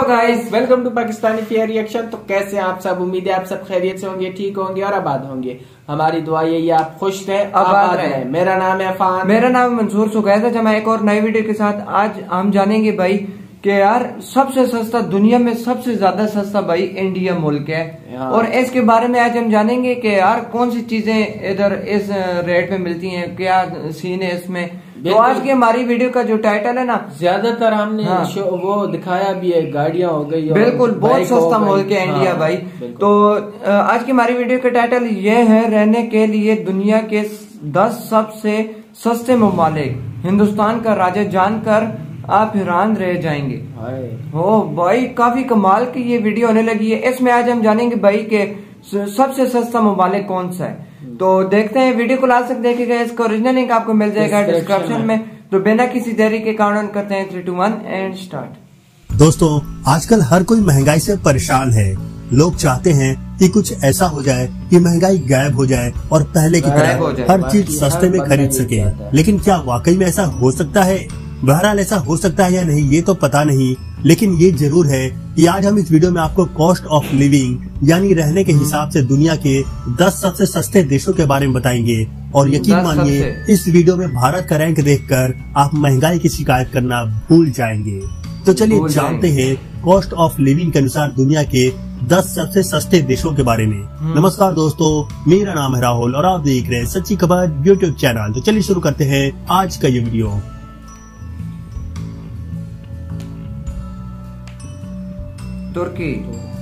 Hello guys, welcome to Pakistani fair reaction. तो कैसे हैं आप सब? उम्मीद है आप सब खैरियत से होंगे, ठीक होंगे और आबाद होंगे। हमारी दुआ यही है आप खुश रहें, आबाद रहें। मेरा नाम है अफान। मेरा नाम मंसूर सुकैद है। जमा एक और नई वीडियो के साथ आज हम जानेंगे भाई कि यार सबसे सस्ता, दुनिया में सबसे ज्यादा सस्ता भाई इंडिया मुल्क है। और इसके बारे में आज हम जानेंगे कि यार कौन सी चीजें इधर इस रेट में मिलती हैं, क्या सीन है इसमें। तो आज की हमारी वीडियो का जो टाइटल है ना, ज्यादातर हमने वो दिखाया भी है, गाड़ियां हो गई, बिल्कुल बहुत सस्ता मुल्क है इंडिया भाई। तो आज की हमारी वीडियो का टाइटल ये है, रहने के लिए दुनिया के 10 सबसे सस्ते ममालिक। हिंदुस्तान का राज्य जानकर आप हैरान रह जाएंगे। हो भाई, काफी कमाल की ये वीडियो होने लगी है। इसमें आज हम जानेंगे भाई के सबसे सस्ता ममालिक कौन सा है। तो देखते हैं, वीडियो को लास्ट तक देखिएगा। इसका ओरिजिनल लिंक आपको मिल जाएगा डिस्क्रिप्शन में। तो बिना किसी देरी के काउंट करते हैं 3, 2, 1 एंड स्टार्ट। दोस्तों, आजकल हर कोई महंगाई से परेशान है। लोग चाहते हैं कि कुछ ऐसा हो जाए कि महंगाई गायब हो जाए और पहले की तरह हर चीज सस्ते में खरीद सके। लेकिन क्या वाकई में ऐसा हो सकता है? बहरहाल ऐसा हो सकता है या नहीं ये तो पता नहीं, लेकिन ये जरूर है कि आज हम इस वीडियो में आपको कॉस्ट ऑफ लिविंग यानी रहने के हिसाब से दुनिया के 10 सबसे सस्ते देशों के बारे में बताएंगे। और यकीन मानिए, इस वीडियो में भारत का रैंक देखकर आप महंगाई की शिकायत करना भूल जाएंगे। तो चलिए जानते हैं कॉस्ट ऑफ लिविंग के अनुसार दुनिया के 10 सबसे सस्ते देशों के बारे में। नमस्कार दोस्तों, मेरा नाम है राहुल और आप देख रहे हैं सच्ची खबर यूट्यूब चैनल। तो चलिए शुरू करते हैं आज का ये वीडियो। तुर्की।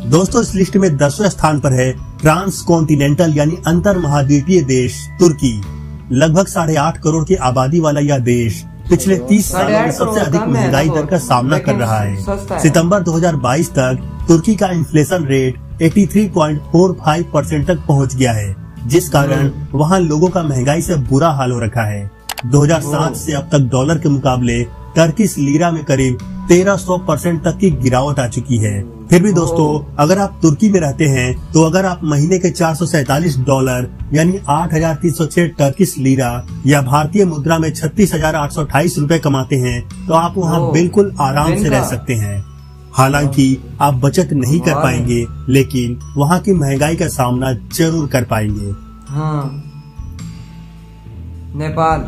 दोस्तों, इस लिस्ट में 10वें स्थान पर है ट्रांस कॉन्टिनेंटल यानी अंतर महाद्वीपीय देश तुर्की। लगभग 8.5 करोड़ की आबादी वाला यह देश पिछले 30 सालों में सबसे अधिक महंगाई दर का सामना कर रहा है। सितंबर 2022 तक तुर्की का इन्फ्लेशन रेट 83.45% तक पहुंच गया है, जिस कारण वहां लोगों का महंगाई से बुरा हाल हो रखा है। 2007 से अब तक डॉलर के मुकाबले टर्किश लीरा में करीब 1300% तक की गिरावट आ चुकी है। फिर भी दोस्तों, अगर आप तुर्की में रहते हैं तो अगर आप महीने के $447 यानी 8,306 टर्किश लीरा या भारतीय मुद्रा में 36,828 रूपए कमाते हैं तो आप वहाँ बिल्कुल आराम से रह सकते हैं। हालांकि आप बचत नहीं कर पाएंगे, लेकिन वहाँ की महंगाई का सामना जरूर कर पाएंगे। नेपाल।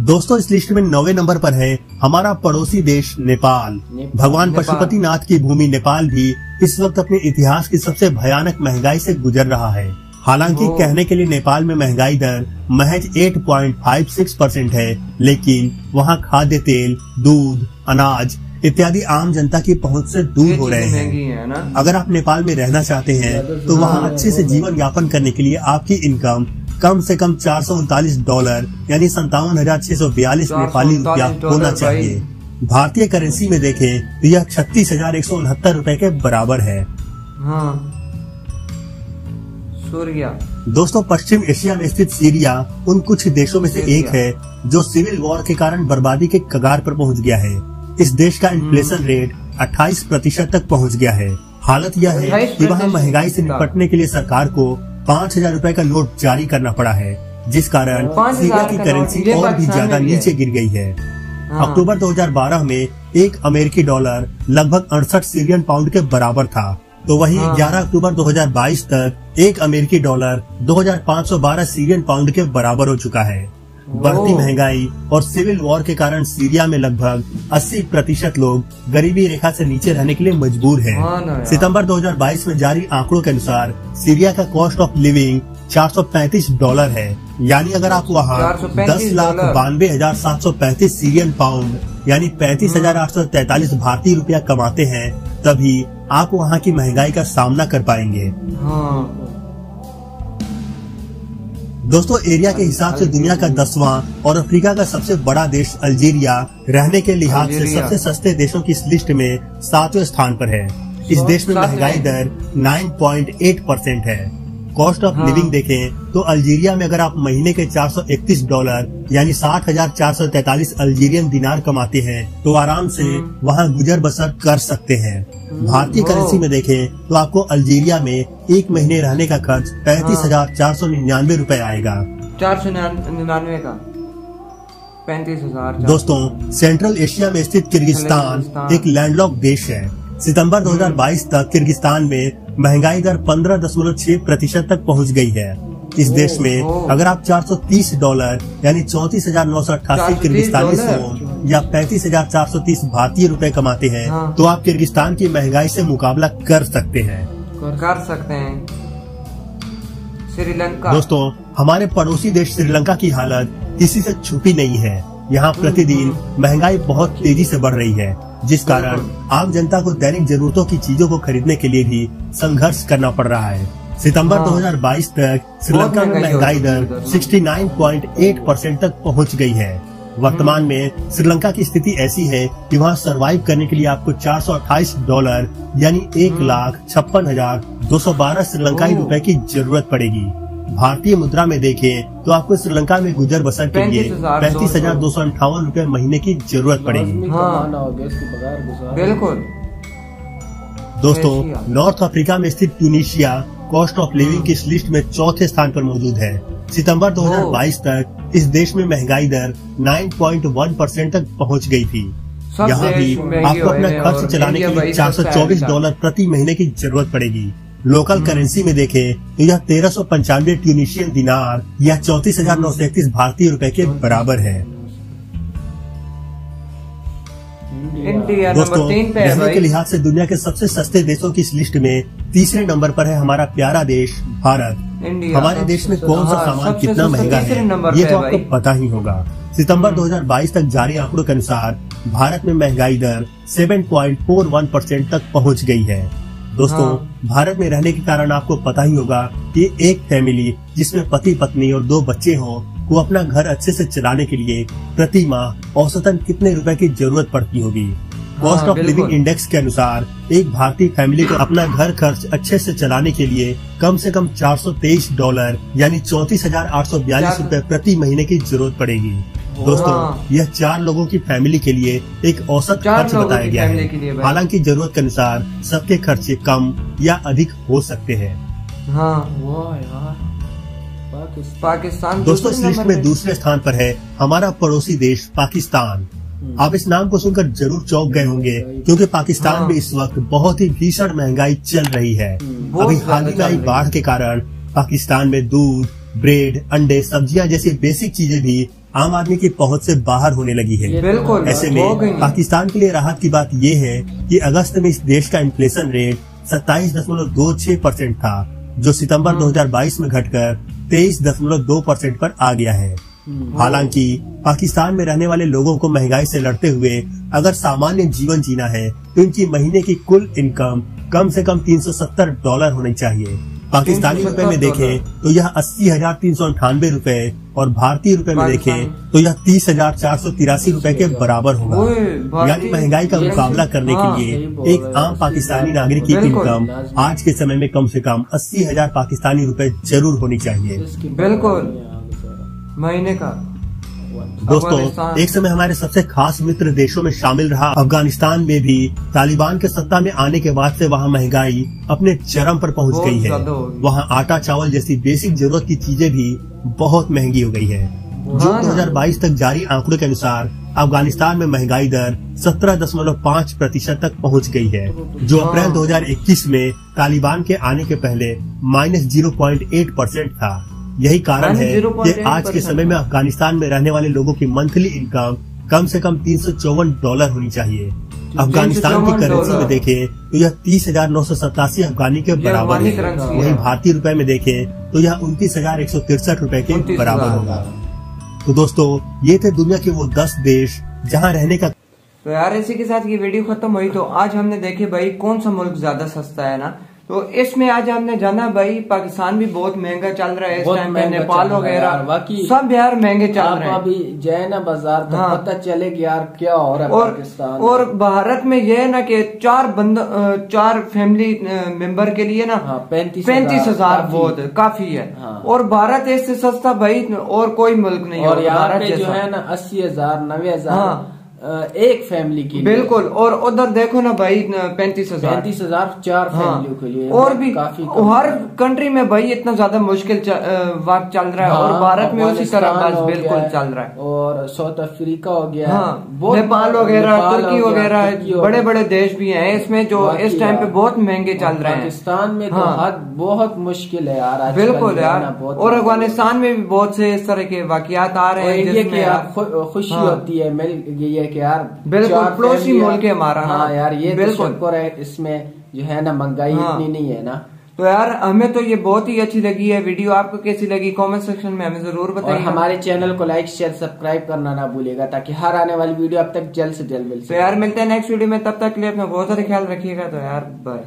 दोस्तों, इस लिस्ट में 9वें नंबर पर है हमारा पड़ोसी देश नेपाल। भगवान पशुपतिनाथ की भूमि नेपाल भी इस वक्त अपने इतिहास की सबसे भयानक महंगाई से गुजर रहा है। हालांकि कहने के लिए नेपाल में महंगाई दर महज 8.56% है, लेकिन वहाँ खाद्य तेल, दूध, अनाज इत्यादि आम जनता की पहुंच से दूर हो रहे हैं। अगर आप नेपाल में रहना चाहते हैं तो वहाँ अच्छे से जीवन यापन करने के लिए आपकी इनकम कम से कम $439 यानी 57,642 नेपाली रुपया होना चाहिए। भारतीय करेंसी में देखें तो यह 36,169 रूपए के बराबर है। सीरिया। दोस्तों, पश्चिम एशिया में स्थित सीरिया उन कुछ देशों में से एक है जो सिविल वॉर के कारण बर्बादी के कगार पर पहुंच गया है। इस देश का इन्फ्लेशन रेट 28% तक पहुंच गया है। हालत यह है कि वहाँ महंगाई से निपटने के लिए सरकार को 5,000 रूपए का नोट जारी करना पड़ा है, जिस कारण सीरिया की करेंसी और भी ज्यादा नीचे गिर गई है। अक्टूबर 2012 में एक अमेरिकी डॉलर लगभग 68 सीरियन पाउंड के बराबर था, तो वहीं 11 अक्टूबर 2022 तक एक अमेरिकी डॉलर 2,512 सीरियन पाउंड के बराबर हो चुका है। बढ़ती महंगाई और सिविल वॉर के कारण सीरिया में लगभग 80% लोग गरीबी रेखा से नीचे रहने के लिए मजबूर हैं। सितंबर 2022 में जारी आंकड़ों के अनुसार सीरिया का कॉस्ट ऑफ लिविंग $435 है। यानी अगर आप वहाँ 10,92,735 सीरियन पाउंड यानी 35,843 भारतीय रुपया कमाते हैं, तभी आप वहाँ की महंगाई का सामना कर पाएंगे। दोस्तों, एरिया के हिसाब से दुनिया का 10वां और अफ्रीका का सबसे बड़ा देश अल्जीरिया रहने के लिहाज से सबसे सस्ते देशों की इस लिस्ट में 7वें स्थान पर है। इस देश में महंगाई दर 9.8% है। कॉस्ट ऑफ लिविंग देखें तो अल्जीरिया में अगर आप महीने के $431 यानी 60,443 अल्जीरियन दिनार कमाते हैं तो आराम से वहाँ गुजर बसर कर सकते हैं। भारतीय करेंसी में देखें तो आपको अल्जीरिया में एक महीने रहने का खर्च 35,499 रूपए आएगा। 499 का 35,000। दोस्तों, सेंट्रल एशिया में स्थित किर्गिस्तान एक लैंडलॉक देश है। सितंबर 2022 तक किर्गिस्तान में महंगाई दर 15.6% तक पहुंच गई है। इस देश में अगर आप $430 यानी 34,988 किर्गिस्तानी सोम या 35,430 भारतीय रुपए कमाते हैं तो आप किर्गिस्तान की महंगाई से मुकाबला कर सकते हैं। श्रीलंका दोस्तों, हमारे पड़ोसी देश श्रीलंका की हालत किसी से छुपी नहीं है। यहाँ प्रतिदिन महंगाई बहुत तेजी से बढ़ रही है, जिस कारण आम जनता को दैनिक जरूरतों की चीजों को खरीदने के लिए भी संघर्ष करना पड़ रहा है। सितंबर 2022 तक श्रीलंका में महंगाई दर 69.8% तक पहुँच गई है। वर्तमान में श्रीलंका की स्थिति ऐसी है कि वहाँ सरवाइव करने के लिए आपको $428 यानी 1,56,212 श्रीलंकाई रुपए की जरूरत पड़ेगी। भारतीय मुद्रा में देखें तो आपको श्रीलंका में गुजर बसर के लिए 35,258 रुपए महीने की जरूरत पड़ेगी। बिल्कुल। दोस्तों, नॉर्थ अफ्रीका में स्थित ट्यूनीशिया कॉस्ट ऑफ लिविंग की इस लिस्ट में चौथे स्थान पर मौजूद है। सितंबर 2022 तक इस देश में महंगाई दर 9.1% तक पहुंच गई थी। यहाँ भी आपको अपना खर्च चलाने के लिए $424 प्रति महीने की जरूरत पड़ेगी। लोकल करेंसी में देखें तो यह 1395 ट्यूनीशियन दिनार या 34,931 भारतीय रुपए के बराबर है। इंडिया दोस्तों, नंबर 3 पे है रहने भाई। के लिहाज से दुनिया के सबसे सस्ते देशों की इस लिस्ट में तीसरे नंबर पर है हमारा प्यारा देश भारत। इंडिया हमारे देश में कौन सा सामान सबसे कितना महंगा तीसरे है नंबर ये पे तो है आपको भाई। पता ही होगा। सितंबर 2022 तक जारी आंकड़ों के अनुसार भारत में महंगाई दर 7.41% तक पहुंच गई है। दोस्तों, भारत में रहने के कारण आपको पता ही होगा कि एक फैमिली जिसमें पति पत्नी और 2 बच्चे हों को अपना घर अच्छे से चलाने के लिए प्रति माह औसतन कितने रुपए की जरूरत पड़ती होगी। कॉस्ट ऑफ लिविंग इंडेक्स के अनुसार एक भारतीय फैमिली को अपना घर खर्च अच्छे से चलाने के लिए कम से कम $423 यानी 34,842 रुपए प्रति महीने की जरूरत पड़ेगी। दोस्तों, यह 4 लोगों की फैमिली के लिए एक औसत खर्च बताया गया है। हालांकि जरूरत के अनुसार सबके खर्चे कम या अधिक हो सकते हैं। पाकिस्तान दोस्तों, इस लिस्ट में दूसरे स्थान पर है हमारा पड़ोसी देश पाकिस्तान। आप इस नाम को सुनकर जरूर चौंक गए होंगे क्योंकि पाकिस्तान में इस वक्त बहुत ही भीषण महंगाई चल रही है। अभी हाल ही में आई बाढ़ के कारण पाकिस्तान में दूध, ब्रेड, अंडे, सब्जियां जैसी बेसिक चीजें भी आम आदमी की पहुंच से बाहर होने लगी है। बिल्कुल। ऐसे में पाकिस्तान के लिए राहत की बात ये है कि अगस्त में इस देश का इन्फ्लेशन रेट 27.26% था, जो सितंबर 2022 में घटकर 23.2% पर आ गया है। हालांकि पाकिस्तान में रहने वाले लोगों को महंगाई से लड़ते हुए अगर सामान्य जीवन जीना है तो इनकी महीने की कुल इनकम कम से कम $370 होनी चाहिए। पाकिस्तानी रुपए में देखें तो यह 80,398 रुपए और भारतीय रुपए में देखें तो यह 30,483 रुपए के बराबर होगा। यानी महंगाई का मुकाबला करने के लिए एक आम पाकिस्तानी नागरिक की इनकम आज के समय में कम से कम 80,000 पाकिस्तानी रुपए जरूर होनी चाहिए। बिल्कुल, महीने का। दोस्तों, एक समय हमारे सबसे खास मित्र देशों में शामिल रहा अफगानिस्तान में भी तालिबान के सत्ता में आने के बाद से वहाँ महंगाई अपने चरम पर पहुँच गई है। वहाँ आटा चावल जैसी बेसिक जरूरत की चीजें भी बहुत महंगी हो गई है। जून 2022 तक जारी आंकड़ों के अनुसार अफगानिस्तान में महंगाई दर 17.5% तक पहुँच गई है, जो अप्रैल 2021 में तालिबान के आने के पहले -0.8% था। यही कारण है कि आज के समय में अफगानिस्तान में रहने वाले लोगों की मंथली इनकम कम से कम $354 होनी चाहिए। अफगानिस्तान की करेंसी में देखें तो यह 30,987 अफगानी के बराबर है। वहीं भारतीय रुपए में देखें तो यह 29,163 रुपए के बराबर होगा। तो दोस्तों, ये थे दुनिया के वो 10 देश जहाँ रहने का। तो यार, इसी के साथ ये वीडियो खत्म हुई। तो आज हमने देखे भाई कौन सा मुल्क ज्यादा सस्ता है ना, तो इसमें आज हमने जाना भाई पाकिस्तान भी बहुत महंगा चल रहा है इस टाइम पे, नेपाल वगैरह सब यार महंगे चल रहे हैं। अभी जाए ना बाजार तो पता चलेगा यार क्या हो रहा है पाकिस्तान। और भारत में ये है ना कि 4 फैमिली मेंबर के लिए ना 35,000 बहुत काफी है। और भारत इससे सस्ता भाई और कोई मुल्क नहीं। और यहाँ पे जो है ना 80,000 90,000 एक फैमिली की। बिल्कुल। और उधर देखो ना भाई 35,000 4 फैमिलियों के लिए। और भी काफी हर कंट्री में भाई इतना ज्यादा मुश्किल वक्त चल रहा है। और भारत में उसी तरह बस बिल्कुल चल रहा है। और साउथ अफ्रीका हो गया, नेपाल वगैरह, तुर्की वगैरह बड़े बड़े देश भी हैं इसमें जो इस टाइम पे बहुत महंगे चल रहे हैं। पाकिस्तान में बहुत मुश्किल है यार। बिल्कुल यार। और अफगानिस्तान में भी बहुत से इस तरह के वाकयात आ रहे हैं जिसमें खुशी होती है मिल गई है कि यार बिल्कुल पड़ोसी मुल्क है हमारा। हाँ यार, ये बिल्कुल है। इसमें जो है ना महंगाई इतनी नहीं है ना। तो यार हमें तो ये बहुत ही अच्छी लगी है वीडियो। आपको कैसी लगी कमेंट सेक्शन में हमें जरूर बताइए। और हमारे चैनल को लाइक शेयर सब्सक्राइब करना ना भूलिएगा ताकि हर आने वाली वीडियो अब तक जल्द से जल्द मिल सके। तो यार मिलते हैं नेक्स्ट वीडियो में, तब तक के लिए अपना बहुत सारा ख्याल रखिएगा। तो यार बाय।